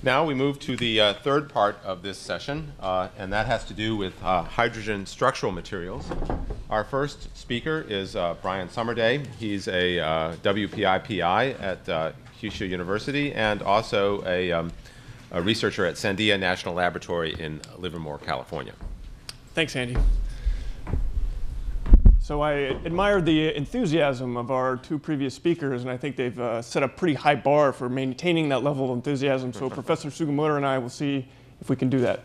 Now we move to the third part of this session, and that has to do with hydrogen structural materials. Our first speaker is Brian Somerday. He's a WPI PI at I²CNER University and also a researcher at Sandia National Laboratory in Livermore, California. Thanks, Andy. So I admired the enthusiasm of our two previous speakers, and I think they've set a pretty high bar for maintaining that level of enthusiasm. So Professor Sugimoto and I will see if we can do that.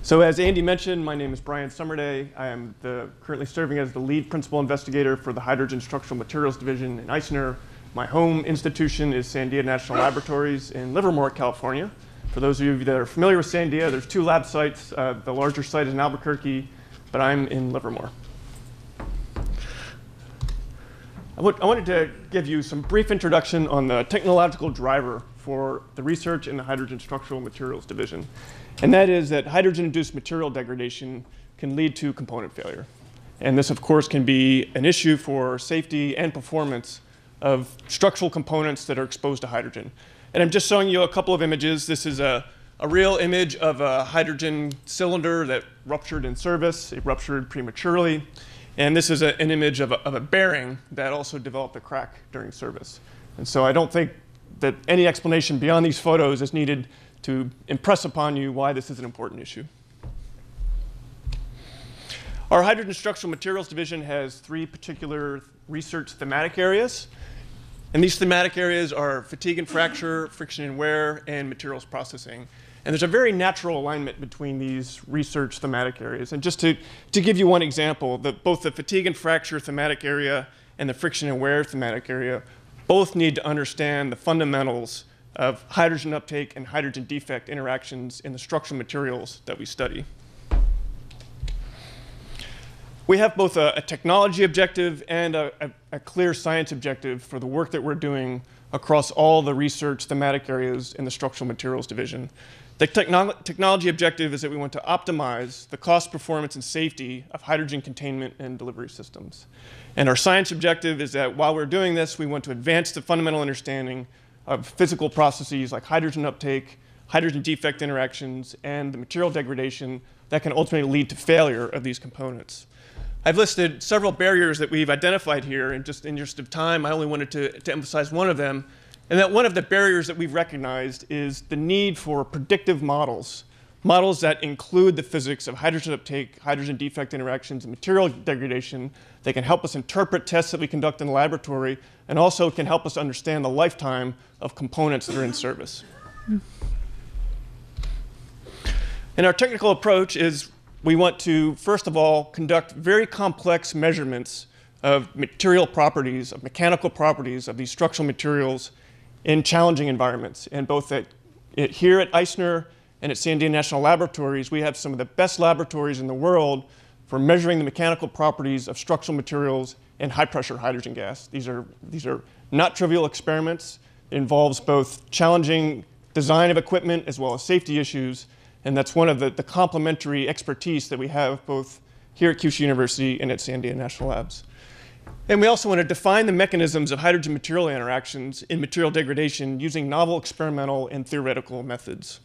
So as Andy mentioned, my name is Brian Somerday. I am currently serving as the lead principal investigator for the Hydrogen Structural Materials Division in I²CNER. My home institution is Sandia National Laboratories in Livermore, California. For those of you that are familiar with Sandia, there's two lab sites. The larger site is in Albuquerque, but I'm in Livermore. I wanted to give you some brief introduction on the technological driver for the research in the Hydrogen Structural Materials Division. And that is that hydrogen-induced material degradation can lead to component failure. And this, of course, can be an issue for safety and performance of structural components that are exposed to hydrogen. And I'm just showing you a couple of images. This is a real image of a hydrogen cylinder that ruptured in service. It ruptured prematurely. And this is an image of a bearing that also developed a crack during service. And so I don't think that any explanation beyond these photos is needed to impress upon you why this is an important issue. Our Hydrogen Structural Materials Division has three particular research thematic areas. And these thematic areas are fatigue and fracture, friction and wear, and materials processing. And there's a very natural alignment between these research thematic areas. And just to give you one example, both the fatigue and fracture thematic area and the friction and wear thematic area both need to understand the fundamentals of hydrogen uptake and hydrogen defect interactions in the structural materials that we study. We have both a technology objective and a clear science objective for the work that we're doing across all the research thematic areas in the Structural Materials Division. The technology objective is that we want to optimize the cost, performance, and safety of hydrogen containment and delivery systems. And our science objective is that while we're doing this, we want to advance the fundamental understanding of physical processes like hydrogen uptake, hydrogen defect interactions, and the material degradation that can ultimately lead to failure of these components. I've listed several barriers that we've identified here, and just in interest of time, I only wanted to emphasize one of them. And that one of the barriers that we've recognized is the need for predictive models, models that include the physics of hydrogen uptake, hydrogen defect interactions, and material degradation that can help us interpret tests that we conduct in the laboratory and also can help us understand the lifetime of components that are in service. And our technical approach is we want to, first of all, conduct very complex measurements of material properties, of mechanical properties of these structural materials in challenging environments. And both here at I²CNER and at Sandia National Laboratories, we have some of the best laboratories in the world for measuring the mechanical properties of structural materials in high-pressure hydrogen gas. These are not trivial experiments. It involves both challenging design of equipment as well as safety issues. And that's one of the complementary expertise that we have both here at I²CNER University and at Sandia National Labs. And we also want to define the mechanisms of hydrogen material interactions in material degradation using novel experimental and theoretical methods.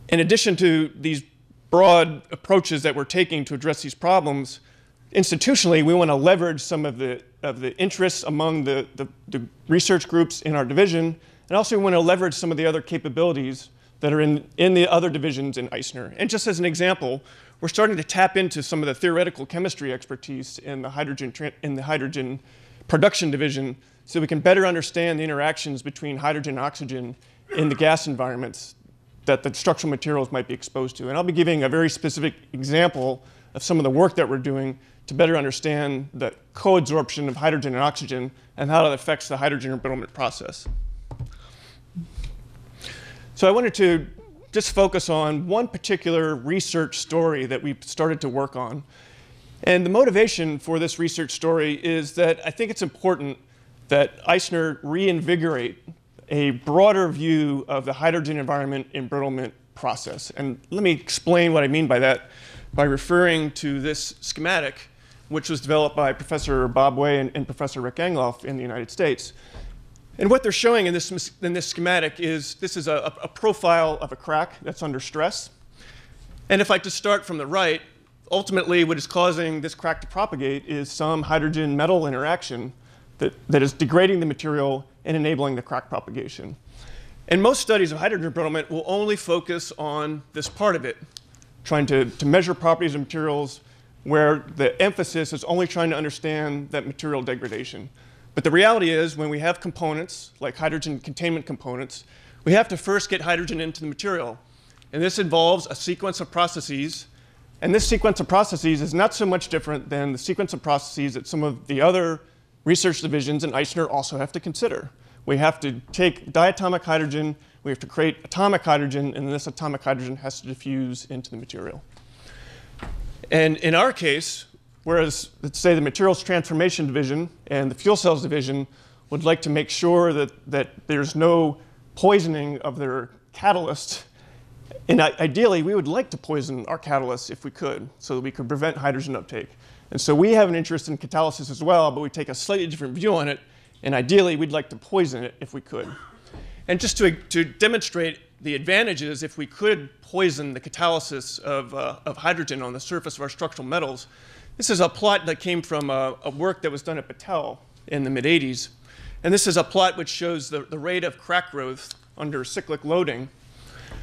In addition to these broad approaches that we're taking to address these problems, institutionally, we want to leverage some of the interests among the research groups in our division, and also we want to leverage some of the other capabilities that are in the other divisions in I²CNER. And just as an example, we're starting to tap into some of the theoretical chemistry expertise in the hydrogen production division so we can better understand the interactions between hydrogen and oxygen in the gas environments that the structural materials might be exposed to. And I'll be giving a very specific example of some of the work that we're doing to better understand the coadsorption of hydrogen and oxygen and how that affects the hydrogen embrittlement process. So I wanted to just focus on one particular research story that we've started to work on. And the motivation for this research story is that I think it's important that I²CNER reinvigorate a broader view of the hydrogen environment embrittlement process. And let me explain what I mean by that by referring to this schematic, which was developed by Professor Bob Way and Professor Rick Engloff in the United States. And what they're showing in this schematic is this is a profile of a crack that's under stress. And if I just start from the right, ultimately what is causing this crack to propagate is some hydrogen-metal interaction that is degrading the material and enabling the crack propagation. And most studies of hydrogen embrittlement will only focus on this part of it, trying to measure properties of materials where the emphasis is only trying to understand that material degradation. But the reality is when we have components, like hydrogen containment components, we have to first get hydrogen into the material. And this involves a sequence of processes. And this sequence of processes is not so much different than the sequence of processes that some of the other research divisions in I²CNER also have to consider. We have to take diatomic hydrogen, we have to create atomic hydrogen, and this atomic hydrogen has to diffuse into the material. And in our case, whereas, let's say, the materials transformation division and the fuel cells division would like to make sure that there's no poisoning of their catalyst, and ideally, we would like to poison our catalysts if we could, so that we could prevent hydrogen uptake. And so we have an interest in catalysis as well, but we take a slightly different view on it, and ideally, we'd like to poison it if we could. And just to demonstrate the advantages if we could poison the catalysis of hydrogen on the surface of our structural metals, this is a plot that came from a work that was done at Battelle in the mid-'80s. And this is a plot which shows the rate of crack growth under cyclic loading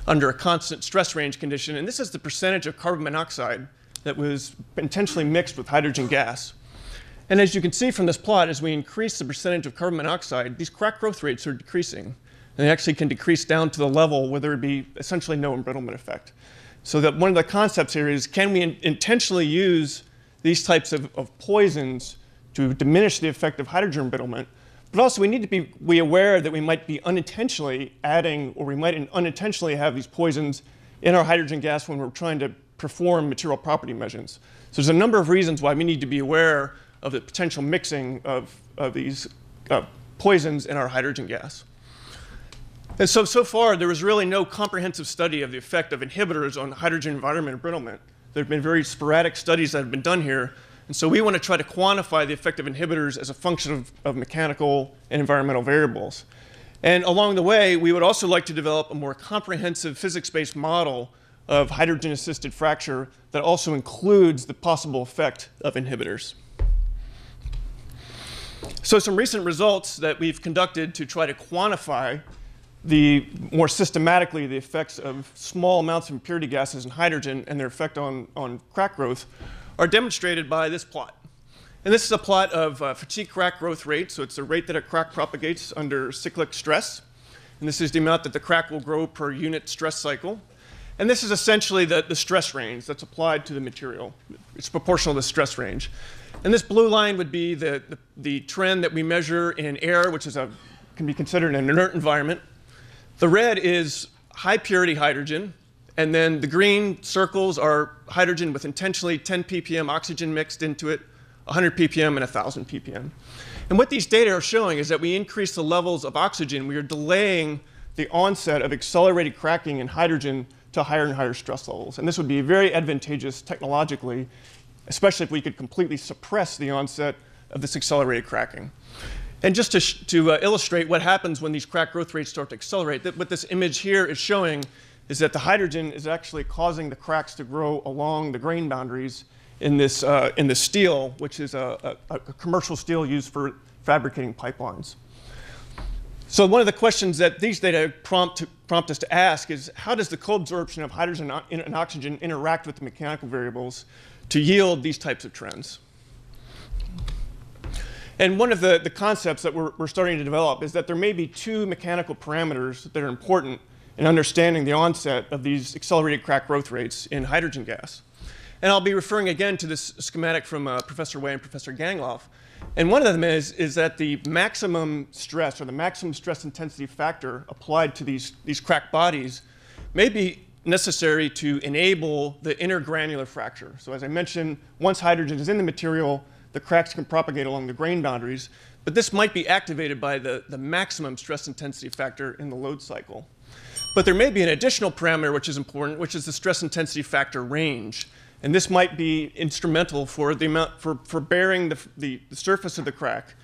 under a constant stress range condition. And this is the percentage of carbon monoxide that was intentionally mixed with hydrogen gas. And as you can see from this plot, as we increase the percentage of carbon monoxide, these crack growth rates are decreasing. And they actually can decrease down to the level where there would be essentially no embrittlement effect. So that one of the concepts here is, can we intentionally use these types of poisons to diminish the effect of hydrogen embrittlement? But also we need to be aware that we might be unintentionally adding, or we might unintentionally have these poisons in our hydrogen gas when we're trying to perform material property measurements. So there's a number of reasons why we need to be aware of the potential mixing of these poisons in our hydrogen gas. And so far, there was really no comprehensive study of the effect of inhibitors on hydrogen environment embrittlement. There have been very sporadic studies that have been done here. And so we want to try to quantify the effect of inhibitors as a function of mechanical and environmental variables. And along the way, we would also like to develop a more comprehensive physics-based model of hydrogen-assisted fracture that also includes the possible effect of inhibitors. So some recent results that we've conducted to try to quantify more systematically the effects of small amounts of impurity gases and hydrogen and their effect on crack growth are demonstrated by this plot. And this is a plot of fatigue crack growth rate. So it's the rate that a crack propagates under cyclic stress. And this is the amount that the crack will grow per unit stress cycle. And this is essentially the stress range that's applied to the material. It's proportional to the stress range. And this blue line would be the trend that we measure in air, which is can be considered an inert environment. The red is high purity hydrogen. And then the green circles are hydrogen with intentionally 10 ppm oxygen mixed into it, 100 ppm and 1,000 ppm. And what these data are showing is that we increase the levels of oxygen, we are delaying the onset of accelerated cracking in hydrogen to higher and higher stress levels. And this would be very advantageous technologically, especially if we could completely suppress the onset of this accelerated cracking. And just to illustrate what happens when these crack growth rates start to accelerate, what this image here is showing is that the hydrogen is actually causing the cracks to grow along the grain boundaries in this steel, which is a commercial steel used for fabricating pipelines. So one of the questions that these data prompt us to ask is, how does the co-absorption of hydrogen and oxygen interact with the mechanical variables to yield these types of trends? And one of the concepts that we're starting to develop is that there may be two mechanical parameters that are important in understanding the onset of these accelerated crack growth rates in hydrogen gas. And I'll be referring again to this schematic from Professor Way and Professor Gangloff. And one of them is that the maximum stress, or the maximum stress intensity factor applied to these crack bodies may be necessary to enable the intergranular fracture. So as I mentioned, once hydrogen is in the material, the cracks can propagate along the grain boundaries. But this might be activated by the maximum stress intensity factor in the load cycle. But there may be an additional parameter which is important, which is the stress intensity factor range. And this might be instrumental for the amount for bearing the surface of the crack.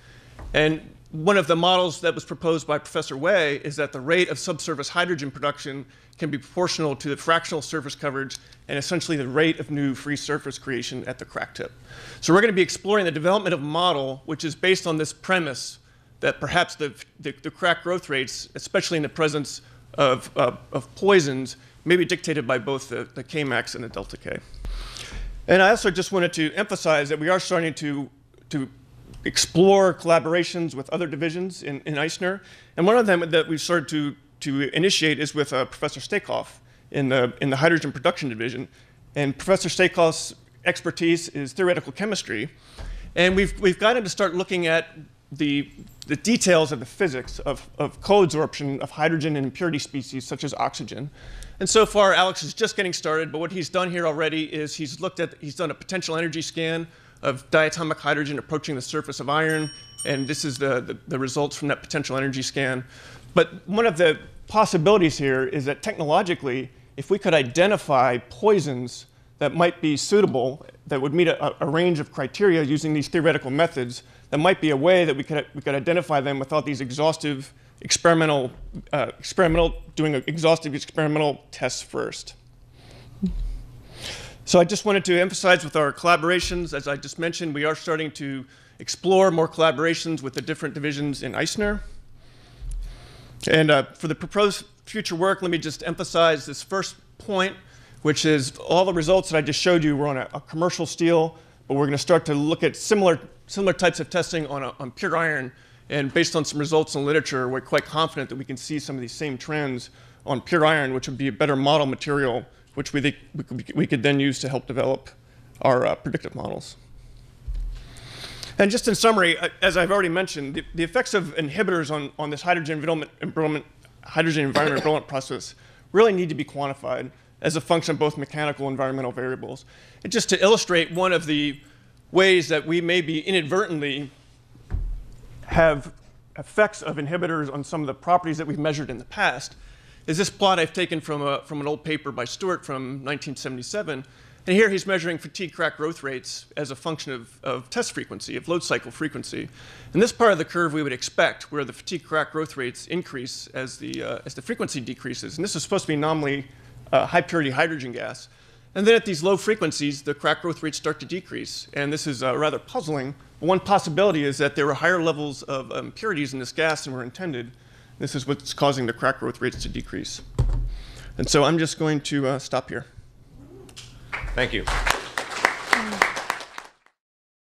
And one of the models that was proposed by Professor Wei is that the rate of subsurface hydrogen production can be proportional to the fractional surface coverage and essentially the rate of new free surface creation at the crack tip. So we're going to be exploring the development of a model which is based on this premise that perhaps the crack growth rates, especially in the presence of poisons, may be dictated by both the Kmax and the delta K. And I also just wanted to emphasize that we are starting to explore collaborations with other divisions in I²CNER. And one of them that we've started to initiate is with Professor Stakehoff in the hydrogen production division. And Professor Stakehoff's expertise is theoretical chemistry. And we've got him to start looking at the details of the physics of co-absorption of hydrogen and impurity species such as oxygen. And so far, Alex is just getting started, but what he's done here already is he's done a potential energy scan of diatomic hydrogen approaching the surface of iron, and this is the results from that potential energy scan. But one of the possibilities here is that technologically, if we could identify poisons that might be suitable, that would meet a range of criteria using these theoretical methods, that might be a way that we could identify them without these exhaustive doing exhaustive experimental tests first. So I just wanted to emphasize with our collaborations, as I just mentioned, we are starting to explore more collaborations with the different divisions in I²CNER. And for the proposed future work, let me just emphasize this first point, which is all the results that I just showed you were on a commercial steel, but we're going to start to look at similar types of testing on pure iron. And based on some results in literature, we're quite confident that we can see some of these same trends on pure iron, which would be a better model material, which we think we could then use to help develop our predictive models. And just in summary, as I've already mentioned, the effects of inhibitors on this hydrogen environment development process really need to be quantified as a function of both mechanical and environmental variables. And just to illustrate one of the ways that we may be inadvertently have effects of inhibitors on some of the properties that we've measured in the past is this plot I've taken from an old paper by Stewart from 1977. And here he's measuring fatigue crack growth rates as a function of test frequency, of load cycle frequency. And this part of the curve we would expect, where the fatigue crack growth rates increase as the frequency decreases. And this is supposed to be nominally high purity hydrogen gas. And then at these low frequencies, the crack growth rates start to decrease. And this is rather puzzling. One possibility is that there were higher levels of impurities in this gas than were intended. This is what's causing the crack growth rates to decrease. And so I'm just going to stop here. Thank you.